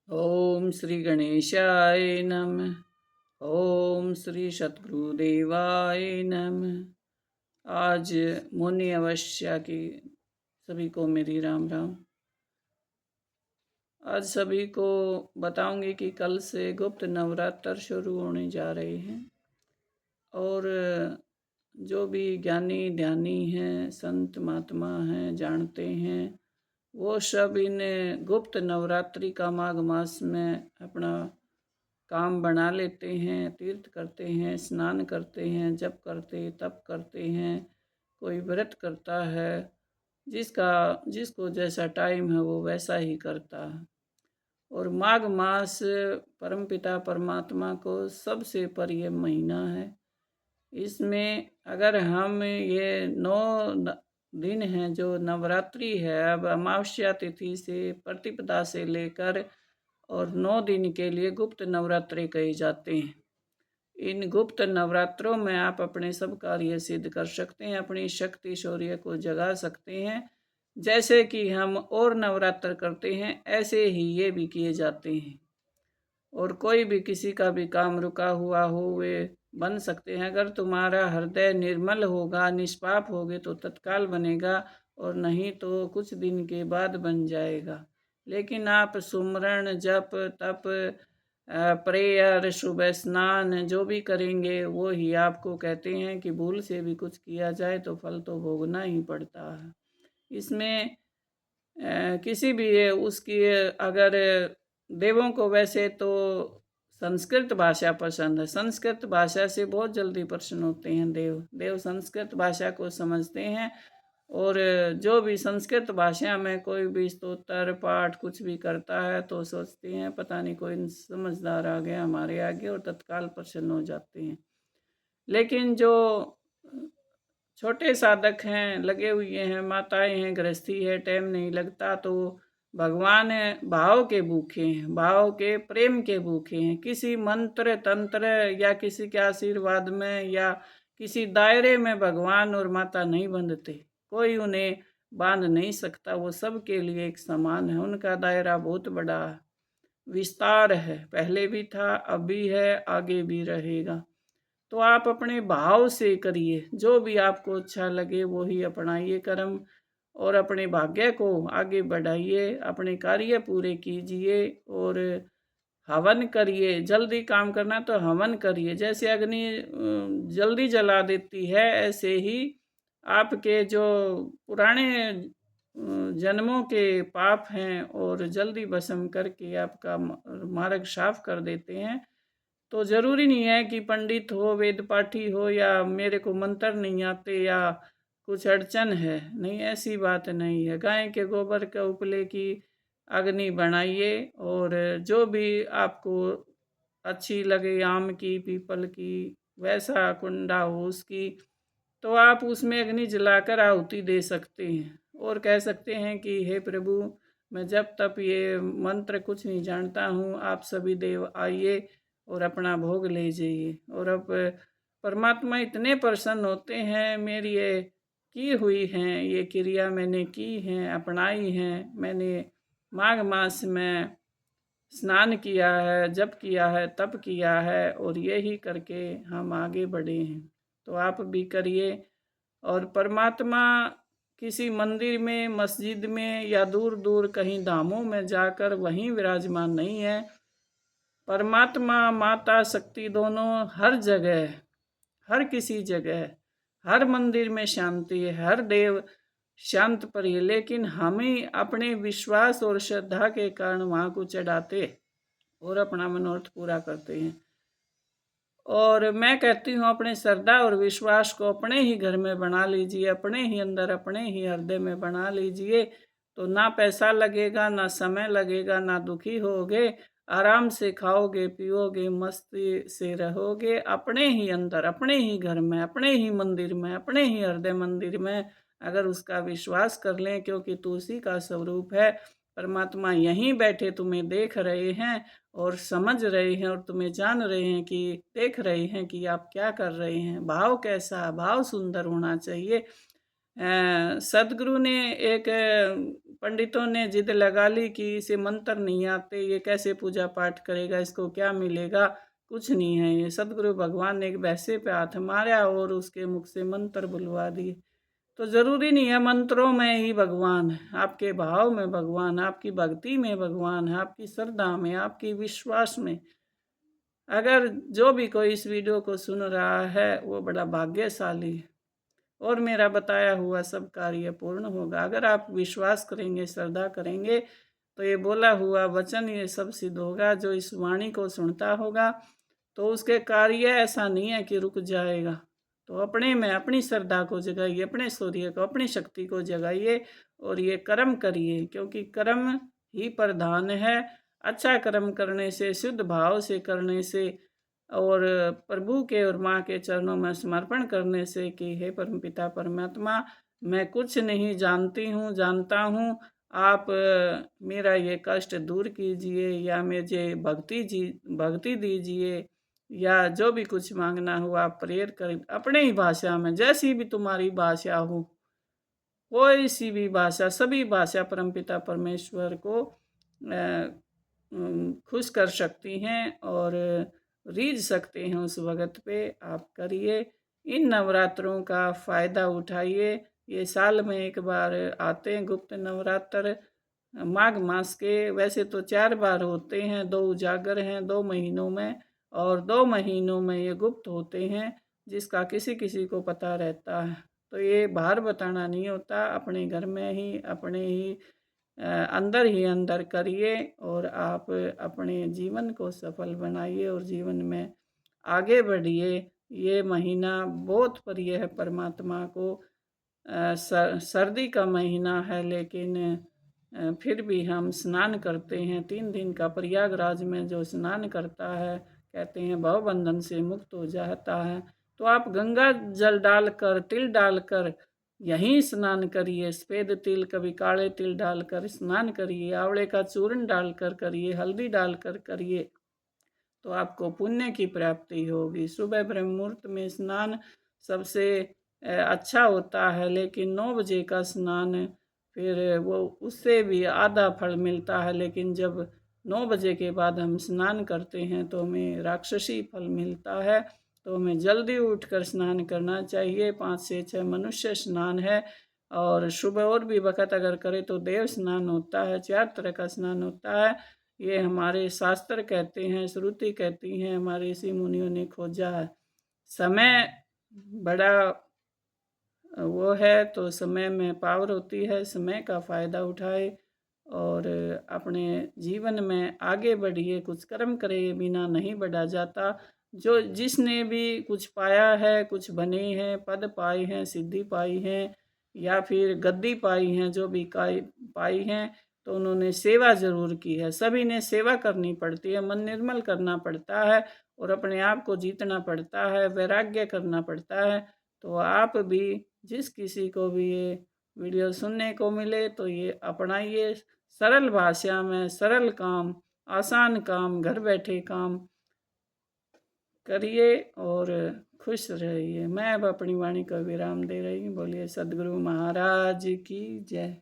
ओम श्री गणेशाय नमः। ओम श्री सद्गुरुदेवाय नमः। आज मौनी अमावस्या की सभी को मेरी राम राम। आज सभी को बताऊंगी कि कल से गुप्त नवरात्र शुरू होने जा रहे हैं और जो भी ज्ञानी ध्यानी हैं, संत महात्मा हैं, जानते हैं, वो सब इन गुप्त नवरात्रि का माघ मास में अपना काम बना लेते हैं, तीर्थ करते हैं, स्नान करते हैं, जप करते तप करते हैं, कोई व्रत करता है। जिसको जैसा टाइम है वो वैसा ही करता है। और माघ मास परमपिता परमात्मा को सबसे प्रिय महीना है। इसमें अगर हम ये 9 दिन हैं जो नवरात्रि है, अब अमावस्या तिथि से प्रतिपदा से लेकर और 9 दिन के लिए गुप्त नवरात्रि कहे जाते हैं। इन गुप्त नवरात्रों में आप अपने सब कार्य सिद्ध कर सकते हैं, अपनी शक्ति शौर्य को जगा सकते हैं। जैसे कि हम और नवरात्र करते हैं ऐसे ही ये भी किए जाते हैं। और कोई भी किसी का भी काम रुका हुआ हो वे बन सकते हैं। अगर तुम्हारा हृदय निर्मल होगा, निष्पाप होगे तो तत्काल बनेगा, और नहीं तो कुछ दिन के बाद बन जाएगा। लेकिन आप सुमरण जप तप प्रेयर सुबह स्नान जो भी करेंगे वो ही आपको कहते हैं कि भूल से भी कुछ किया जाए तो फल तो भोगना ही पड़ता है। इसमें किसी भी उसकी अगर देवों को वैसे तो संस्कृत भाषा पसंद है। संस्कृत भाषा से बहुत जल्दी प्रसन्न होते हैं देव संस्कृत भाषा को समझते हैं। और जो भी संस्कृत भाषा में कोई भी स्तोत्र पाठ कुछ भी करता है तो सोचते हैं पता नहीं कोई समझदार आ गया हमारे आगे, और तत्काल प्रसन्न हो जाते हैं। लेकिन जो छोटे साधक हैं, लगे हुए हैं, माताएं हैं, गृहस्थी है, टाइम नहीं लगता, तो भगवान भाव के भूखे हैं, भाव के प्रेम के भूखे हैं। किसी मंत्र तंत्र या किसी के आशीर्वाद में या किसी दायरे में भगवान और माता नहीं बंधते। कोई उन्हें बांध नहीं सकता, वो सबके लिए एक समान है। उनका दायरा बहुत बड़ा विस्तार है, पहले भी था, अब भी है, आगे भी रहेगा। तो आप अपने भाव से करिए, जो भी आपको अच्छा लगे वो ही अपनाइए कर्म, और अपने भाग्य को आगे बढ़ाइए, अपने कार्य पूरे कीजिए और हवन करिए। जल्दी काम करना तो हवन करिए। जैसे अग्नि जल्दी जला देती है, ऐसे ही आपके जो पुराने जन्मों के पाप हैं और जल्दी भस्म करके आपका मार्ग साफ कर देते हैं। तो ज़रूरी नहीं है कि पंडित हो, वेद पाठी हो, या मेरे को मंत्र नहीं आते या कुछ अड़चन है, नहीं, ऐसी बात नहीं है। गाय के गोबर के उपले की अग्नि बनाइए, और जो भी आपको अच्छी लगे, आम की पीपल की, वैसा कुंडा हो उसकी, तो आप उसमें अग्नि जलाकर आहुति दे सकते हैं और कह सकते हैं कि हे प्रभु, मैं जब तक ये मंत्र कुछ नहीं जानता हूँ, आप सभी देव आइए और अपना भोग ले जाइए। और अब परमात्मा इतने प्रसन्न होते हैं, मेरी ये की हुई हैं, ये क्रिया मैंने की हैं, अपनाई हैं, मैंने माघ मास में स्नान किया है, जप किया है, तप किया है, और यही करके हम आगे बढ़े हैं। तो आप भी करिए। और परमात्मा किसी मंदिर में, मस्जिद में या दूर दूर कहीं धामों में जाकर वहीं विराजमान नहीं है। परमात्मा माता शक्ति दोनों हर जगह, हर किसी जगह, हर मंदिर में शांति है, हर देव शांत प्रिय, लेकिन हमें अपने विश्वास और श्रद्धा के कारण वहाँ को चढ़ाते और अपना मनोरथ पूरा करते हैं। और मैं कहती हूँ अपने श्रद्धा और विश्वास को अपने ही घर में बना लीजिए, अपने ही अंदर, अपने ही हृदय में बना लीजिए। तो ना पैसा लगेगा, ना समय लगेगा, ना दुखी होगे, आराम से खाओगे पियोगे, मस्ती से रहोगे, अपने ही अंदर, अपने ही घर में, अपने ही मंदिर में, अपने ही हृदय मंदिर में। अगर उसका विश्वास कर लें, क्योंकि तू उसी का स्वरूप है। परमात्मा यहीं बैठे तुम्हें देख रहे हैं और समझ रहे हैं, और तुम्हें जान रहे हैं कि देख रहे हैं कि आप क्या कर रहे हैं, भाव कैसा, भाव सुंदर होना चाहिए। सदगुरु ने एक पंडितों ने जिद लगा ली कि इसे मंत्र नहीं आते, ये कैसे पूजा पाठ करेगा, इसको क्या मिलेगा, कुछ नहीं है ये। सदगुरु भगवान ने एक भैंसे पे हाथ मारा और उसके मुख से मंत्र बुलवा दिए। तो ज़रूरी नहीं है मंत्रों में ही भगवान है, आपके भाव में भगवान, आपकी भक्ति में भगवान है, आपकी श्रद्धा में, आपकी विश्वास में। अगर जो भी कोई इस वीडियो को सुन रहा है वो बड़ा भाग्यशाली है और मेरा बताया हुआ सब कार्य पूर्ण होगा। अगर आप विश्वास करेंगे, श्रद्धा करेंगे तो ये बोला हुआ वचन ये सब सिद्ध होगा। जो इस वाणी को सुनता होगा तो उसके कार्य ऐसा नहीं है कि रुक जाएगा। तो अपने में अपनी श्रद्धा को जगाइए, अपने सूर्य को, अपनी शक्ति को जगाइए और ये कर्म करिए, क्योंकि कर्म ही प्रधान है। अच्छा कर्म करने से, शुद्ध भाव से करने से और प्रभु के और माँ के चरणों में समर्पण करने से कि हे परमपिता परमात्मा, मैं कुछ नहीं जानती हूँ, जानता हूँ, आप मेरा ये कष्ट दूर कीजिए या मुझे भक्ति दीजिए या जो भी कुछ मांगना हो आप प्रेयर करें अपने ही भाषा में, जैसी भी तुम्हारी भाषा हो, कोई सी भी भाषा, सभी भाषा परमपिता परमेश्वर को खुश कर सकती हैं और रीझ सकते हैं। उस वक्त पे आप करिए, इन नवरात्रों का फ़ायदा उठाइए। ये साल में एक बार आते हैं गुप्त नवरात्र, माघ मास के। वैसे तो 4 बार होते हैं, 2 उजागर हैं 2 महीनों में और 2 महीनों में ये गुप्त होते हैं, जिसका किसी किसी को पता रहता है। तो ये बाहर बताना नहीं होता, अपने घर में ही, अपने ही अंदर ही अंदर करिए और आप अपने जीवन को सफल बनाइए और जीवन में आगे बढ़िए। ये महीना बहुत प्रिय है परमात्मा को। सर्दी का महीना है लेकिन फिर भी हम स्नान करते हैं। 3 दिन का प्रयागराज में जो स्नान करता है, कहते हैं भवबंधन से मुक्त हो जाता है। तो आप गंगा जल डालकर, तिल डालकर यहीं स्नान करिए। सफ़ेद तिल, कभी काले तिल डालकर स्नान करिए, आंवले का चूर्ण डालकर करिए, हल्दी डालकर करिए, तो आपको पुण्य की प्राप्ति होगी। सुबह ब्रह्म मुहूर्त में स्नान सबसे अच्छा होता है, लेकिन 9 बजे का स्नान फिर वो उससे भी आधा फल मिलता है। लेकिन जब 9 बजे के बाद हम स्नान करते हैं तो हमें राक्षसी फल मिलता है। तो हमें जल्दी उठकर स्नान करना चाहिए। 5 से 6 मनुष्य स्नान है और सुबह और भी वक़्त अगर करें तो देव स्नान होता है। 4 तरह का स्नान होता है। ये हमारे शास्त्र कहते हैं, श्रुति कहती हैं, हमारे ऋषि मुनियों ने खोजा है। समय बड़ा वो है तो समय में पावर होती है। समय का फ़ायदा उठाए और अपने जीवन में आगे बढ़िए। कुछ कर्म करे बिना नहीं बढ़ा जाता। जो जिसने भी कुछ पाया है, कुछ बने हैं, पद पाए हैं, सिद्धि पाई है या फिर गद्दी पाई हैं, जो भी पाई हैं, तो उन्होंने सेवा ज़रूर की है। सभी ने सेवा करनी पड़ती है, मन निर्मल करना पड़ता है और अपने आप को जीतना पड़ता है, वैराग्य करना पड़ता है। तो आप भी जिस किसी को भी ये वीडियो सुनने को मिले तो ये अपनाइए। सरल भाषा में सरल काम, आसान काम, घर बैठे काम करिए और खुश रहिए। मैं अब अपनी वाणी को विराम दे रही हूँ। बोलिए सद्गुरु महाराज की जय।